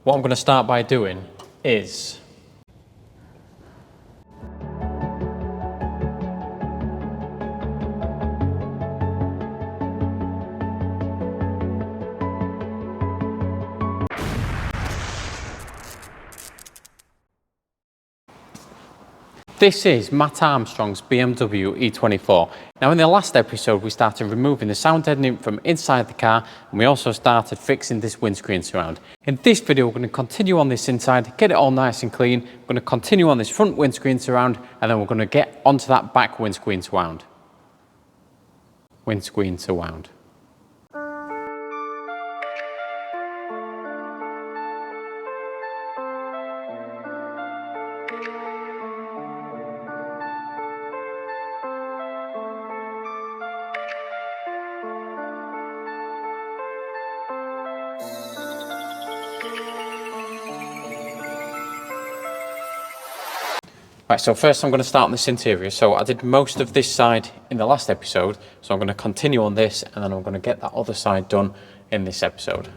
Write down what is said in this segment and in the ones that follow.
What I'm going to start by doing is this is Matt Armstrong's BMW E24. Now in the last episode we started removing the sound deadening from inside the car, and we also started fixing this windscreen surround. In this video we're going to continue on this inside, get it all nice and clean. We're going to continue on this front windscreen surround, and then we're going to get onto that back windscreen surround. Windscreen surround. Right, so first I'm going to start on this interior. So I did most of this side in the last episode, so I'm going to continue on this, and then I'm going to get that other side done in this episode.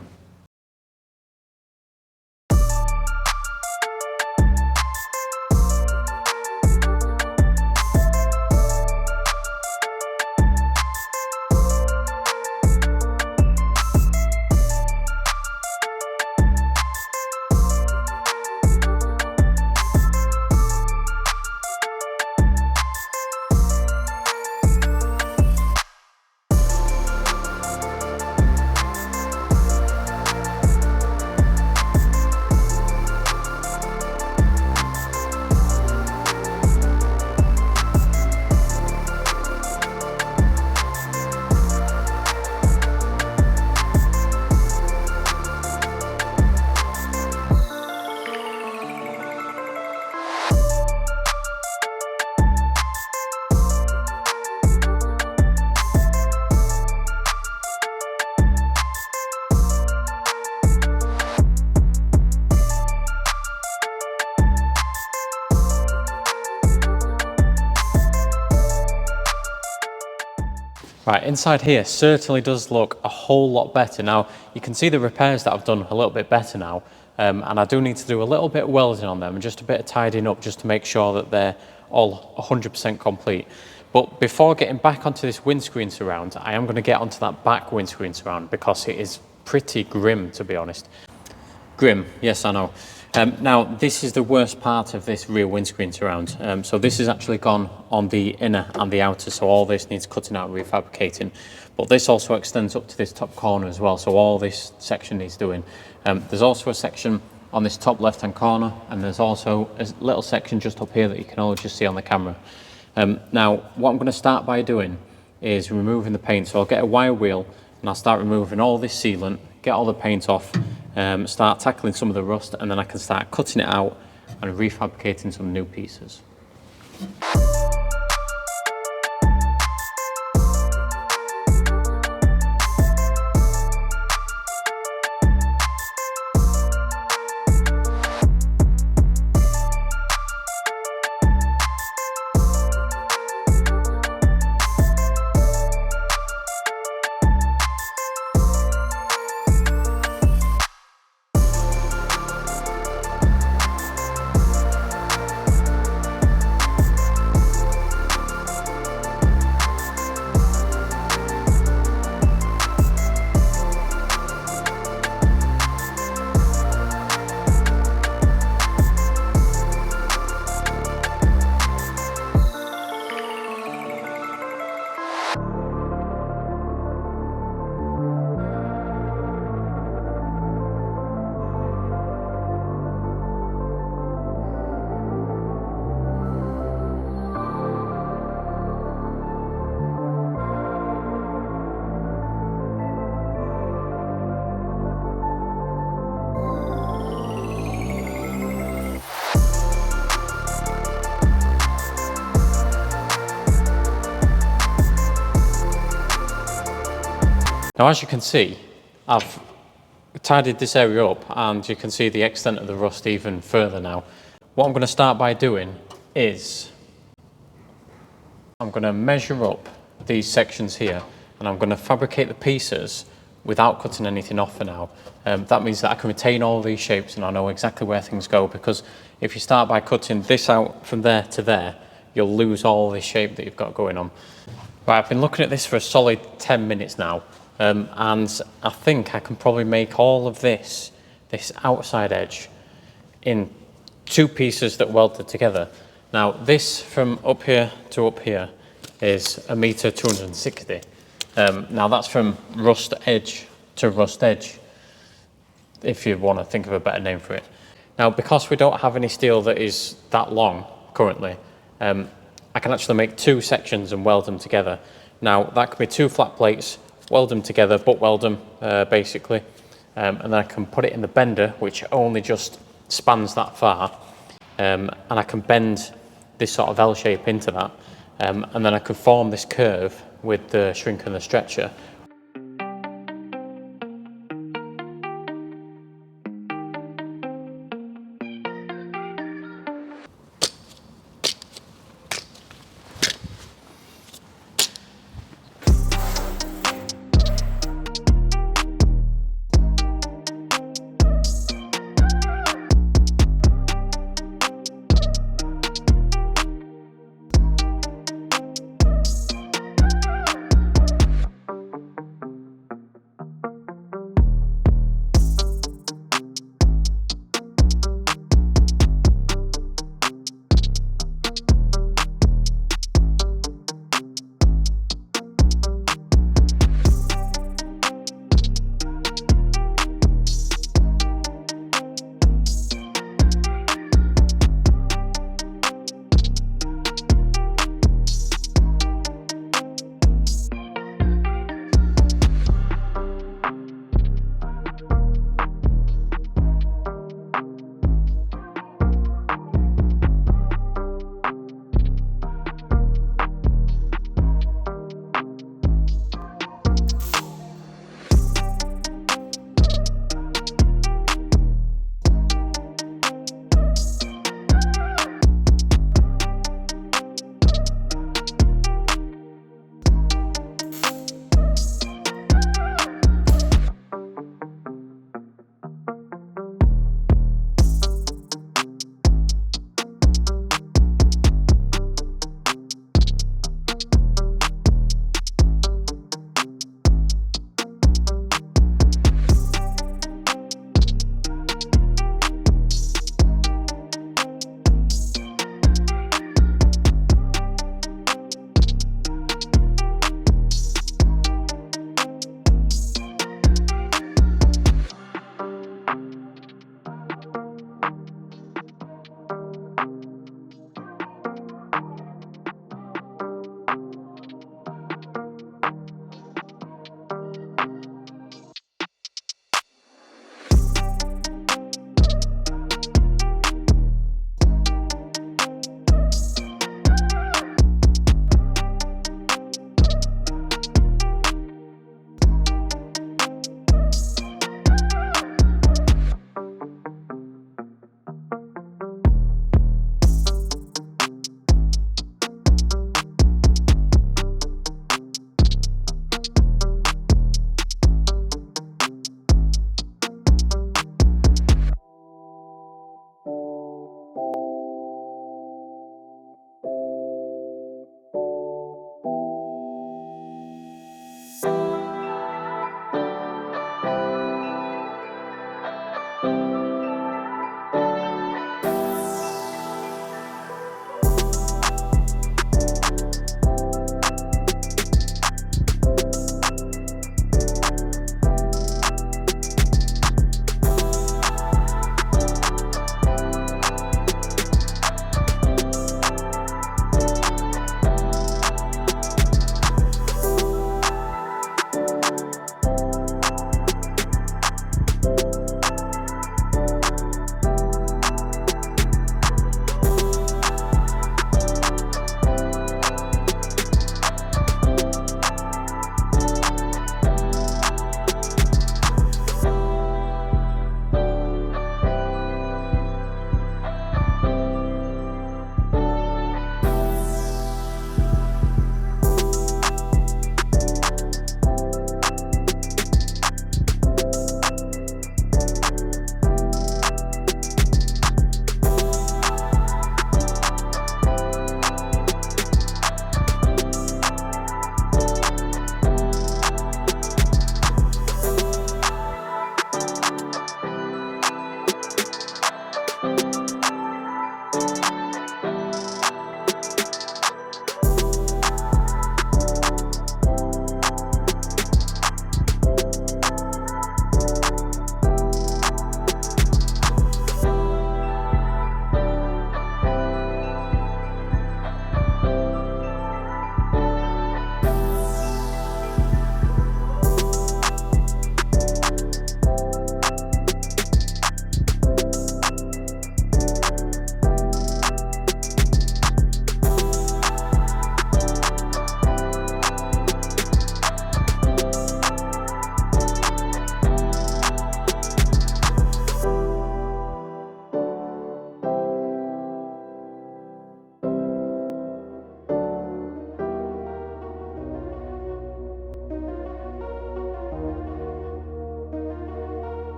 Right, inside here certainly does look a whole lot better. Now, you can see the repairs that I've done a little bit better now, and I do need to do a little bit of welding on them and just a bit of tidying up just to make sure that they're all 100% complete. But before getting back onto this windscreen surround, I am going to get onto that back windscreen surround because it is pretty grim, to be honest. Grim, yes I know. Now this is the worst part of this rear windscreen surround. So this has actually gone on the inner and the outer, so all this needs cutting out and refabricating. But this also extends up to this top corner as well, so all this section needs doing. There's also a section on this top left hand corner, and there's also a little section just up here that you can all just see on the camera. Now what I'm going to start by doing is removing the paint. So I'll get a wire wheel and I'll start removing all this sealant, get all the paint off, start tackling some of the rust, and then I can start cutting it out and refabricating some new pieces. Now, as you can see, I've tidied this area up, and you can see the extent of the rust even further now. What I'm going to start by doing is I'm going to measure up these sections here, and I'm going to fabricate the pieces without cutting anything off for now. That means that I can retain all these shapes and I know exactly where things go, because if you start by cutting this out from there to there, you'll lose all this shape that you've got going on. Right, I've been looking at this for a solid 10 minutes now, and I think I can probably make all of this outside edge in 2 pieces that welded together. Now this from up here to up here is 1.260 m. Now that's from rust edge to rust edge, if you want to think of a better name for it. Now, because we don't have any steel that is that long currently, I can actually make 2 sections and weld them together. Now that could be 2 flat plates, weld them together, butt weld them basically, and then I can put it in the bender, which only just spans that far, and I can bend this sort of L shape into that, and then I can form this curve with the shrink and the stretcher.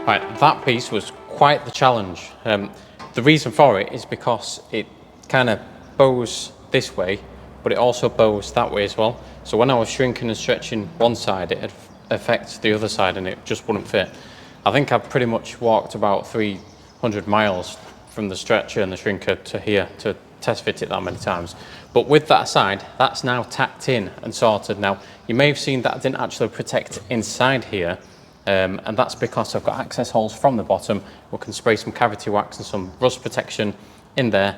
Right, that piece was quite the challenge. The reason for it is because it kind of bows this way, but it also bows that way as well. So when I was shrinking and stretching one side, it affects the other side and it just wouldn't fit. I think I've pretty much walked about 300 miles from the stretcher and the shrinker to here to test fit it that many times. But with that aside, that's now tacked in and sorted. Now, you may have seen that I didn't actually protect inside here, and that's because I've got access holes from the bottom. We can spray some cavity wax and some rust protection in there,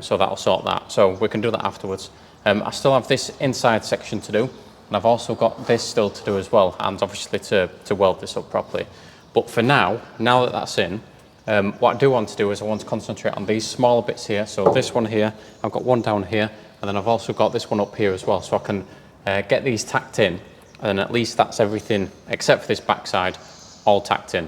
so that'll sort that. So we can do that afterwards. I still have this inside section to do, and I've also got this still to do as well, and obviously to weld this up properly. But for now that that's in, what I do want to do is I want to concentrate on these smaller bits here. So this one here, I've got one down here, and then I've also got this one up here as well. So I can get these tacked in, and at least that's everything except for this backside all tacked in.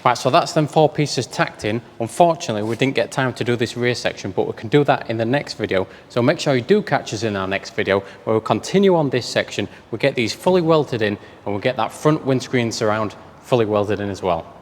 Right, so that's them 4 pieces tacked in. Unfortunately, we didn't get time to do this rear section, but we can do that in the next video. So make sure you do catch us in our next video, where we'll continue on this section. We'll get these fully welded in, and we'll get that front windscreen surround fully welded in as well.